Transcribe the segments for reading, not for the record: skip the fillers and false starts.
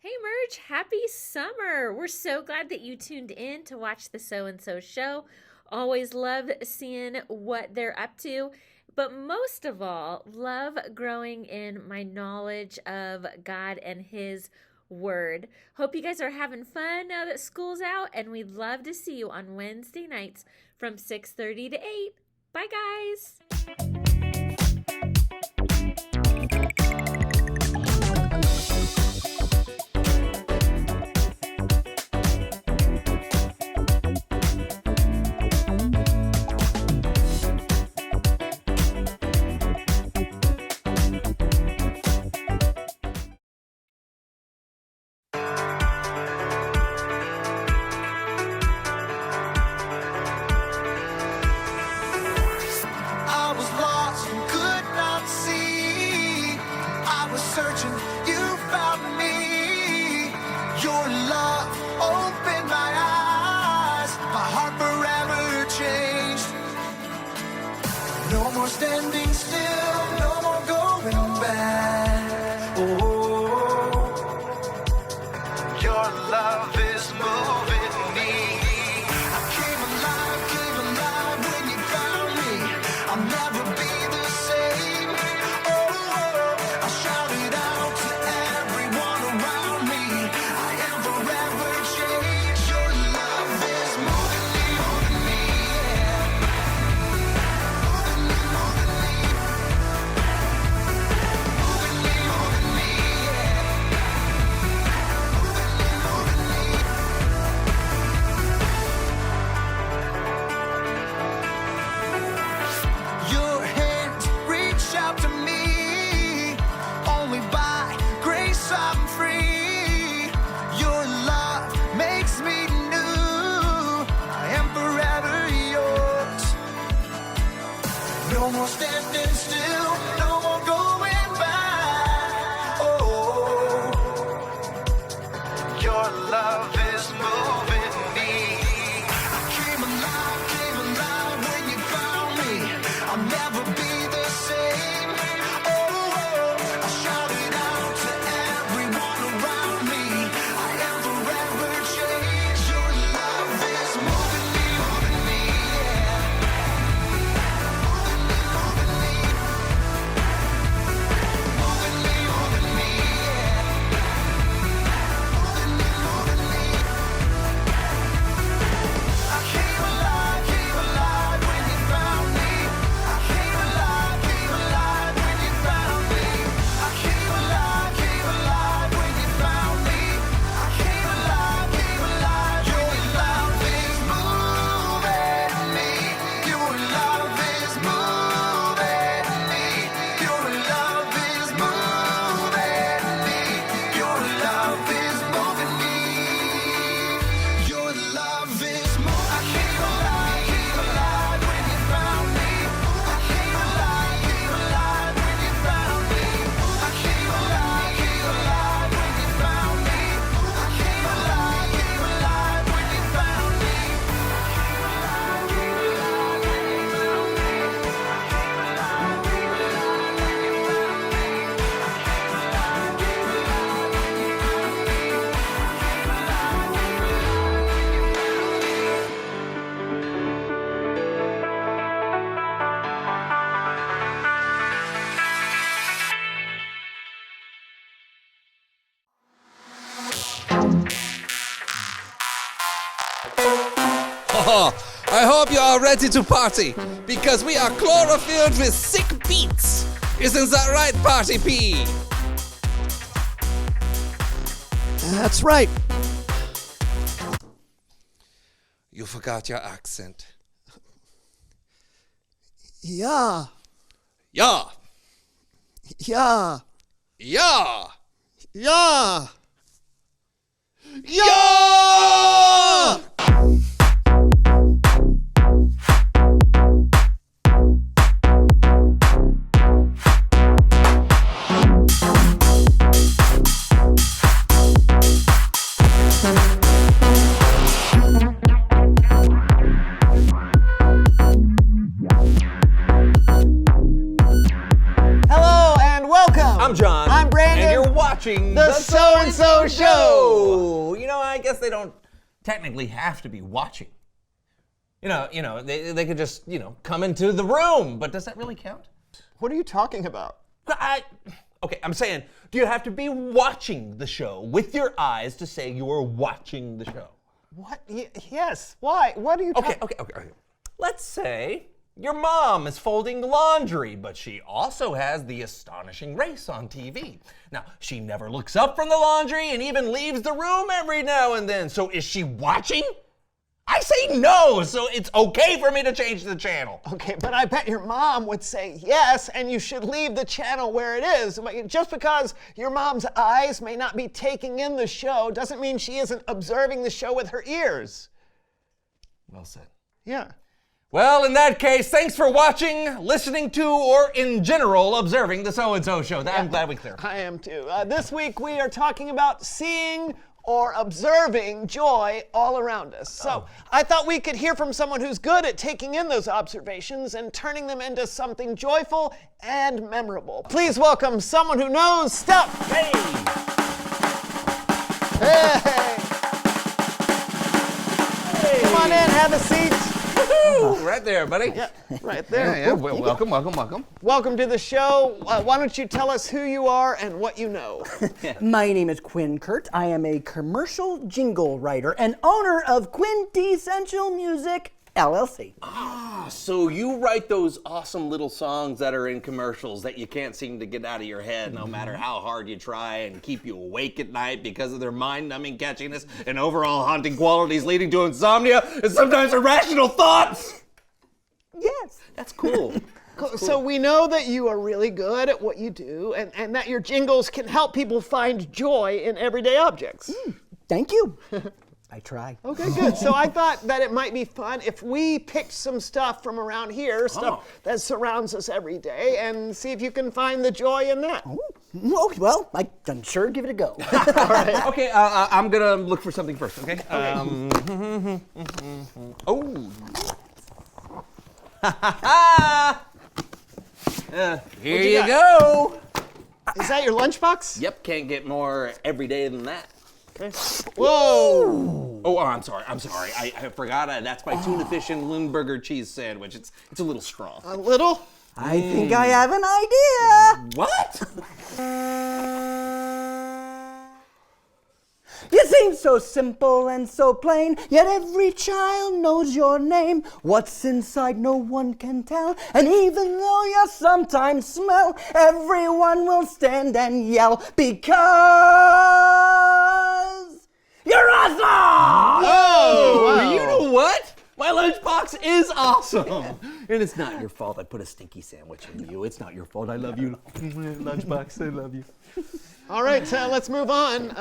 Hey Merge, happy summer. We're so glad that you tuned in to watch the So and So show. Always love seeing what they're up to, but most of all, love growing in my knowledge of God and His Word. Hope you guys are having fun now that school's out, and we'd love to see you on Wednesday nights from 6:30 to 8. Bye, guys. I was lost and could not see. I was searching, you found me. Your love opened my eyes. My heart forever changed. No more standing still, no more going back. Oh, your love is moving me. I came alive when you found me. I'll never be the same. Oh, I shout it out to everyone around me. I am forever changed. Your love is moving me, yeah. Moving me, yeah. Your hands reach out to me. Only by grace I'm free. Your love makes me new. I am forever yours. No more standing still, no more going back. Oh, your love is moving me. I came alive when you found me. I'll never be the same. Oh, I shout it out to everyone around me. I am forever changed. Your love is moving me, yeah. Moving me, I came alive when you found me. I came alive when you found me. I came alive when you found me. I came alive. Your love is moving me. Your love is moving me. Your love is moving me. Your love is moving me. Your love is moving. I came alive when you found me. I came alive when you found me. I came alive when you found me. I came alive when you found me. Oh, I hope you are ready to party, because we are chlorophylled with sick beats. Isn't that right, Party P? That's right. You forgot your accent. Yeah. Yeah, Yeah. yeah, Yeah. yeah! Hello and welcome. I'm John. I'm Brandon. And you're watching The So-and-so Show. You know, I guess they don't technically have to be watching. You know, they could just, come into the room, but does that really count? What are you talking about? Okay, I'm saying, do you have to be watching the show with your eyes to say you are watching the show? What? Yes. Why? What are you talking Okay. Let's say your mom is folding laundry, but she also has The Astonishing Race on TV. Now, she never looks up from the laundry and even leaves the room every now and then. So is she watching? I say no, so it's okay for me to change the channel. Okay, but I bet your mom would say yes, and you should leave the channel where it is. Just because your mom's eyes may not be taking in the show doesn't mean she isn't observing the show with her ears. Well said. Yeah. Well, in that case, thanks for watching, listening to, or in general, observing the So-and-so Show. I'm glad we cleared. I am too. This week we are talking about seeing or observing joy all around us. So I thought we could hear from someone who's good at taking in those observations and turning them into something joyful and memorable. Please welcome someone who knows stuff. Hey! Hey! Come on in, have a seat. Woo-hoo! Right there, buddy. Yeah, right there. Yeah. Welcome. Welcome to the show. Why don't you tell us who you are and what you know? My name is Quinn Kurt. I am a commercial jingle writer and owner of Quintessential Music, LLC. So you write those awesome little songs that are in commercials that you can't seem to get out of your head no matter how hard you try and keep you awake at night because of their mind-numbing catchiness and overall haunting qualities leading to insomnia and sometimes irrational thoughts. Yes. That's cool. So we know that you are really good at what you do and that your jingles can help people find joy in everyday objects. Thank you. I try. Okay, good. So I thought that it might be fun if we picked some stuff from around here, stuff that surrounds us every day, and see if you can find the joy in that. Oh, well, I can sure give it a go. Okay, I'm gonna look for something first, okay? Oh. Here you you go. Is that your lunchbox? Yep, can't get more every day than that. Okay. Whoa! Oh, I'm sorry. I forgot. That's my tuna fish and Lundberger cheese sandwich. It's a little strong. A little? I think I have an idea. What? You seem so simple and so plain, yet every child knows your name. What's inside no one can tell, and even though you sometimes smell, everyone will stand and yell because you're awesome! Oh, wow. You know what? My lunchbox is awesome. And it's not your fault I put a stinky sandwich in you. It's not your fault. I love you. Lunchbox, I love you. All right, let's move on.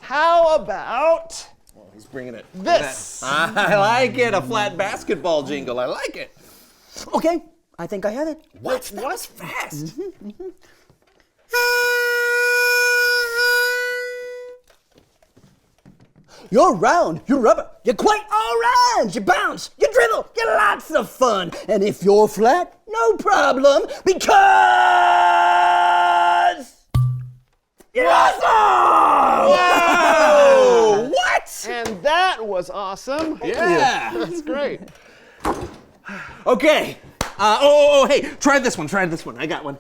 How about He's bringing it. this? I like it. A flat basketball jingle. I like it. Okay, I think I have it. What? That was fast. You're round, you're rubber, you're quite orange, you bounce, you dribble, you're lots of fun. And if you're flat, no problem, because you're awesome! Whoa! What? And that was awesome. Yeah. That's great. Okay. Hey, try this one. I got one.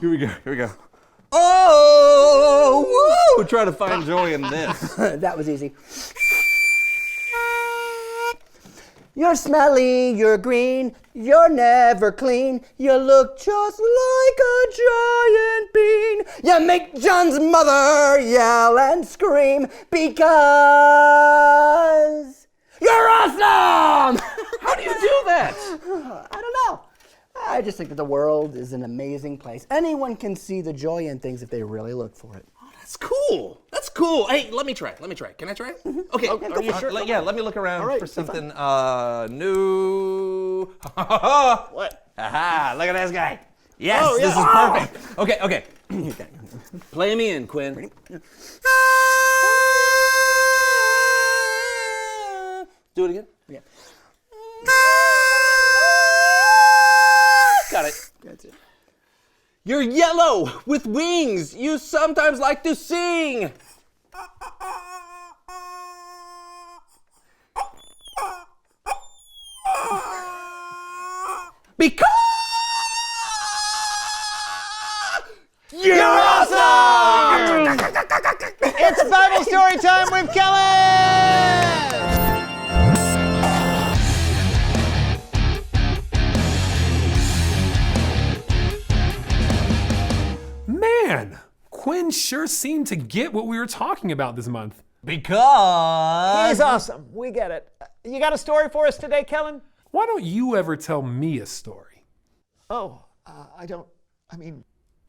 Here we go. Oh, woo! Try to find joy in this. That was easy. You're smelly, you're green, you're never clean. You look just like a giant bean. You make John's mother yell and scream because you're awesome! How do you do that? I don't know. I just think that the world is an amazing place. Anyone can see the joy in things if they really look for it. That's cool. Hey, let me try. Can I try it? Okay. Are you sure? Yeah, let me look around right, for so something new. What? Aha, look at this guy. Yes, Oh, yeah. this is perfect. Okay. Play me in, Quinn. Do it again. Yeah. Got it. That's it. You're yellow with wings. You sometimes like to sing. Because you're awesome! It's Bible story time with Kellen! Man, Quinn sure seemed to get what we were talking about this month. Because He's awesome. We get it. You got a story for us today, Kellen? Why don't you ever tell me a story? Oh,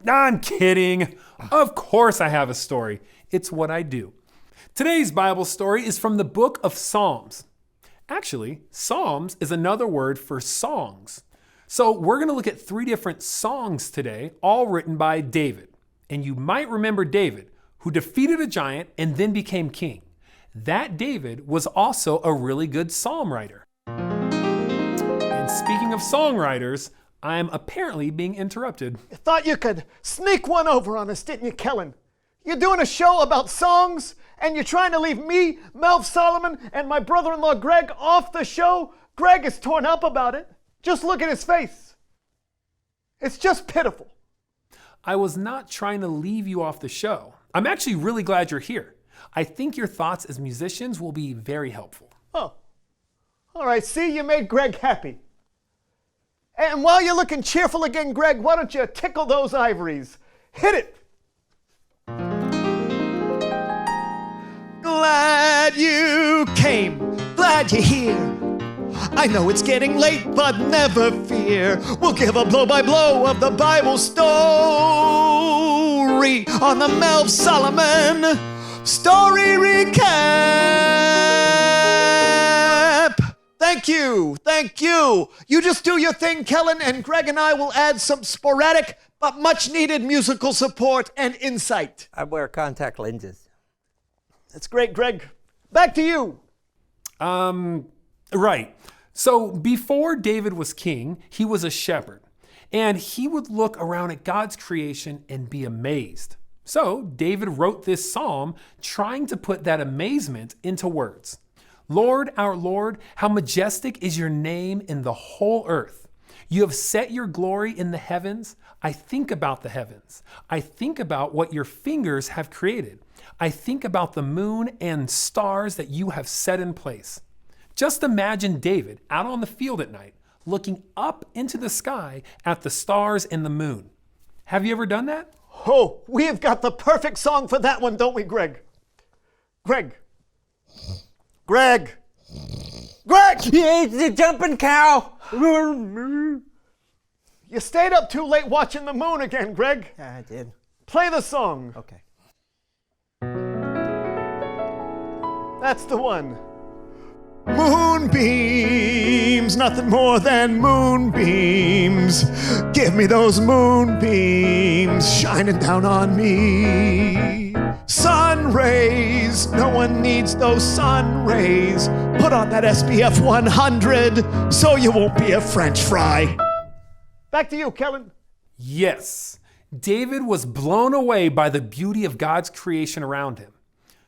I'm kidding. Of course I have a story. It's what I do. Today's Bible story is from the book of Psalms. Actually, Psalms is another word for songs. So we're going to look at 3 different songs today, all written by David. And you might remember David, who defeated a giant and then became king. That David was also a really good psalm writer. And speaking of songwriters, I'm apparently being interrupted. Thought you could sneak one over on us, didn't you, Kellen? You're doing a show about songs, and you're trying to leave me, Melv Solomon, and my brother-in-law Greg off the show? Greg is torn up about it. Just look at his face. It's just pitiful. I was not trying to leave you off the show. I'm actually really glad you're here. I think your thoughts as musicians will be very helpful. Oh, all right. See, you made Greg happy. And while you're looking cheerful again, Greg, why don't you tickle those ivories? Hit it. Glad you came, glad you're here. I know it's getting late, but never fear. We'll give a blow-by-blow of the Bible story on the Melv Solomon Story Recap. Thank you. You just do your thing, Kellen, and Greg and I will add some sporadic but much-needed musical support and insight. I wear contact lenses. That's great, Greg. Back to you. Right. So before David was king, he was a shepherd, and he would look around at God's creation and be amazed. So David wrote this psalm trying to put that amazement into words. Lord, our Lord, how majestic is your name in the whole earth. You have set your glory in the heavens. I think about the heavens. I think about what your fingers have created. I think about the moon and stars that you have set in place. Just imagine David out on the field at night, looking up into the sky at the stars and the moon. Have you ever done that? Oh, we have got the perfect song for that one, don't we, Greg? Greg! It's the jumping cow. You stayed up too late watching the moon again, Greg. Yeah, I did. Play the song. Okay. That's the one. Moonbeams, nothing more than moonbeams. Give me those moonbeams shining down on me. Sun rays, no one needs those sun rays. Put on that SPF 100 so you won't be a French fry. Back to you, Kellen. Yes. David was blown away by the beauty of God's creation around him.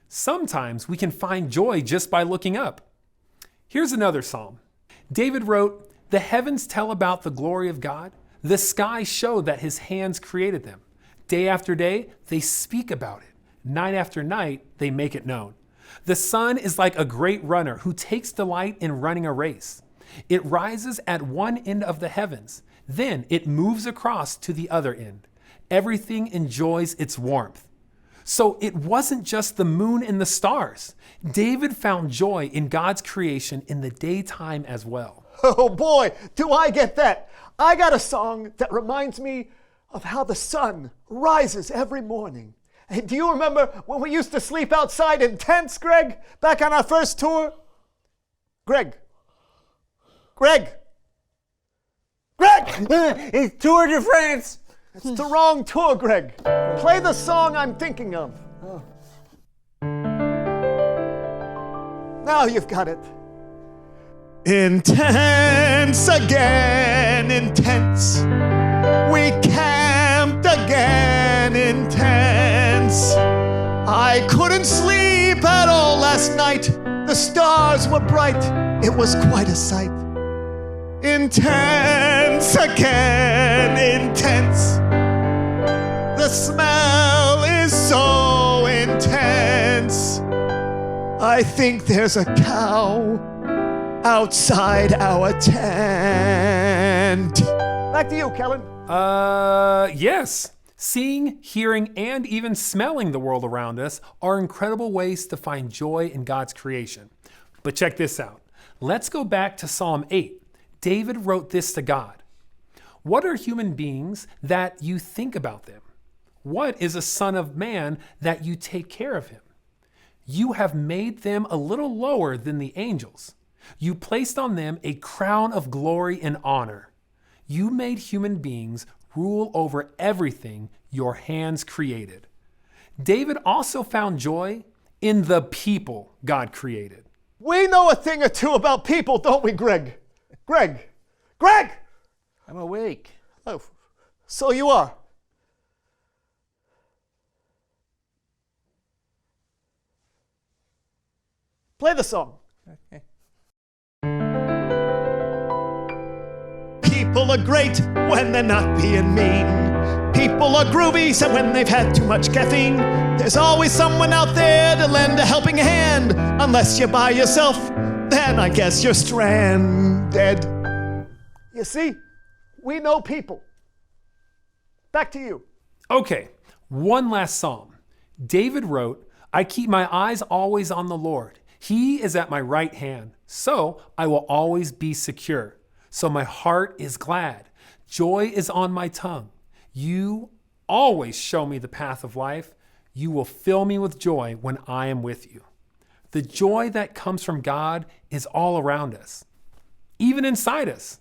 Sometimes we can find joy just by looking up. Here's another psalm. David wrote, "The heavens tell about the glory of God. The skies show that his hands created them. Day after day, they speak about it. Night after night, they make it known. The sun is like a great runner who takes delight in running a race. It rises at one end of the heavens. Then it moves across to the other end. Everything enjoys its warmth." So it wasn't just the moon and the stars. David found joy in God's creation in the daytime as well. Oh boy, do I get that. I got a song that reminds me of how the sun rises every morning. Hey, do you remember when we used to sleep outside in tents, Greg, back on our first tour? Greg! It's Tour de France. It's the wrong tour, Greg. Play the song I'm thinking of. Oh. Now you've got it. Intense again, intense. We camp intense. I couldn't sleep at all last night. The stars were bright. It was quite a sight. Intense again, intense. The smell is so intense. I think there's a cow outside our tent. Back to you, Kellen. Yes. Seeing, hearing, and even smelling the world around us are incredible ways to find joy in God's creation. But check this out. Let's go back to Psalm 8. David wrote this to God. What are human beings that you think about them? What is a son of man that you take care of him? You have made them a little lower than the angels. You placed on them a crown of glory and honor. You made human beings rule over everything your hands created. David also found joy in the people God created. We know a thing or two about people, don't we, Greg? Greg! I'm awake. Oh, so you are. Play the song. Okay. People are great when they're not being mean. People are groovy, so when they've had too much caffeine. There's always someone out there to lend a helping hand. Unless you're by yourself, then I guess you're stranded. You see, we know people. Back to you. Okay, one last psalm. David wrote, I keep my eyes always on the Lord. He is at my right hand, so I will always be secure. So my heart is glad. Joy is on my tongue. You always show me the path of life. You will fill me with joy when I am with you. The joy that comes from God is all around us, even inside us.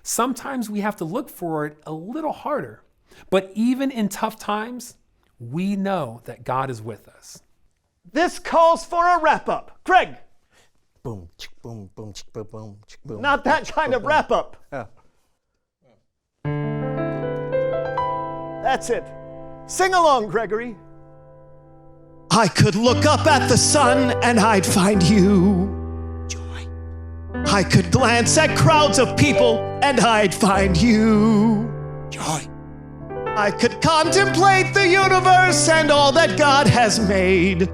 Sometimes we have to look for it a little harder, but even in tough times, we know that God is with us. This calls for a wrap-up. Greg, Boom, chick, boom, boom, chick, boom, boom, chick, boom. not that kind of wrap-up. Oh. That's it. Sing along, Gregory. I could look up at the sun and I'd find you. Joy. I could glance at crowds of people and I'd find you. Joy. I could contemplate the universe and all that God has made,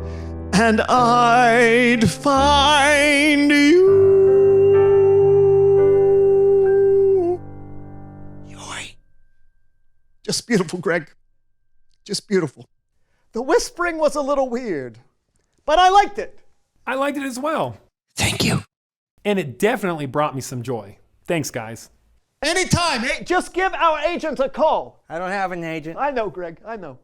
and I'd find you. Joy. Just beautiful, Greg. Just beautiful. The whispering was a little weird, but I liked it. I liked it as well. Thank you. And it definitely brought me some joy. Thanks, guys. Anytime, just give our agent a call. I don't have an agent. I know, Greg, I know.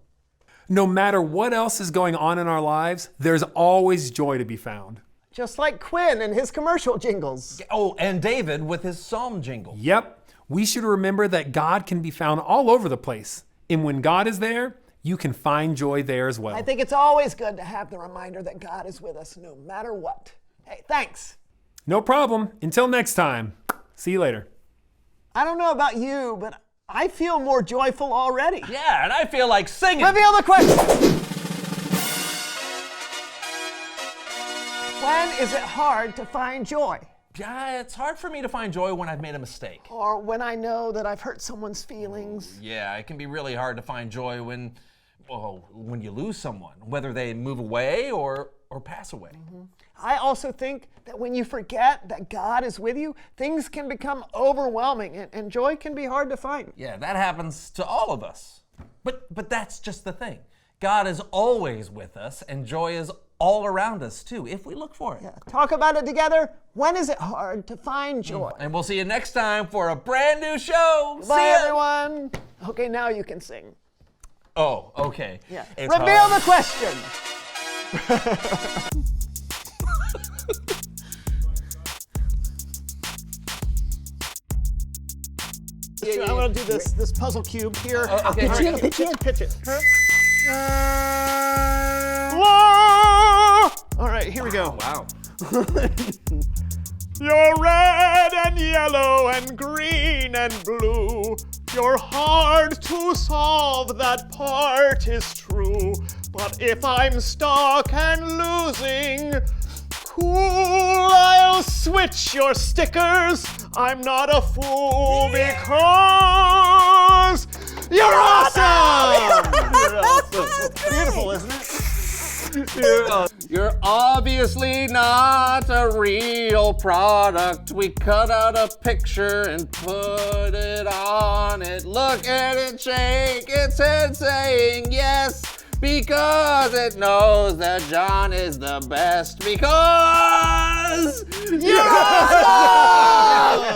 No matter what else is going on in our lives, there's always joy to be found. Just like Quinn and his commercial jingles. Oh, and David with his psalm jingle. Yep, we should remember that God can be found all over the place. And when God is there, you can find joy there as well. I think it's always good to have the reminder that God is with us no matter what. Hey, thanks. No problem. Until next time. See you later. I don't know about you, but I feel more joyful already. Yeah, and I feel like singing. Reveal the question. When is it hard to find joy? Yeah, it's hard for me to find joy when I've made a mistake. Or when I know that I've hurt someone's feelings? Yeah, it can be really hard to find joy when you lose someone, whether they move away or pass away. Mm-hmm. I also think that when you forget that God is with you, things can become overwhelming and joy can be hard to find. Yeah, that happens to all of us. But that's just the thing. God is always with us, and joy is all around us too, if we look for it. Yeah, talk about it together. When is it hard to find joy? And we'll see you next time for a brand new show. Bye, See ya. everyone. Okay, now you can sing. Oh, okay. Yeah. It's Reveal hard. the question. I'm gonna do this puzzle cube here. Okay, Pitch hurry. it, pitch it. All right, here we go. Wow. You're red and yellow and green and blue. You're hard to solve, that part is true. But if I'm stuck and losing, cool, I'll switch your stickers. I'm not a fool because you're awesome! You're awesome. Beautiful, isn't it? You're obviously not a real product. We cut out a picture and put it on it. Look at it shake its head saying yes, because it knows that John is the best, because you're awesome!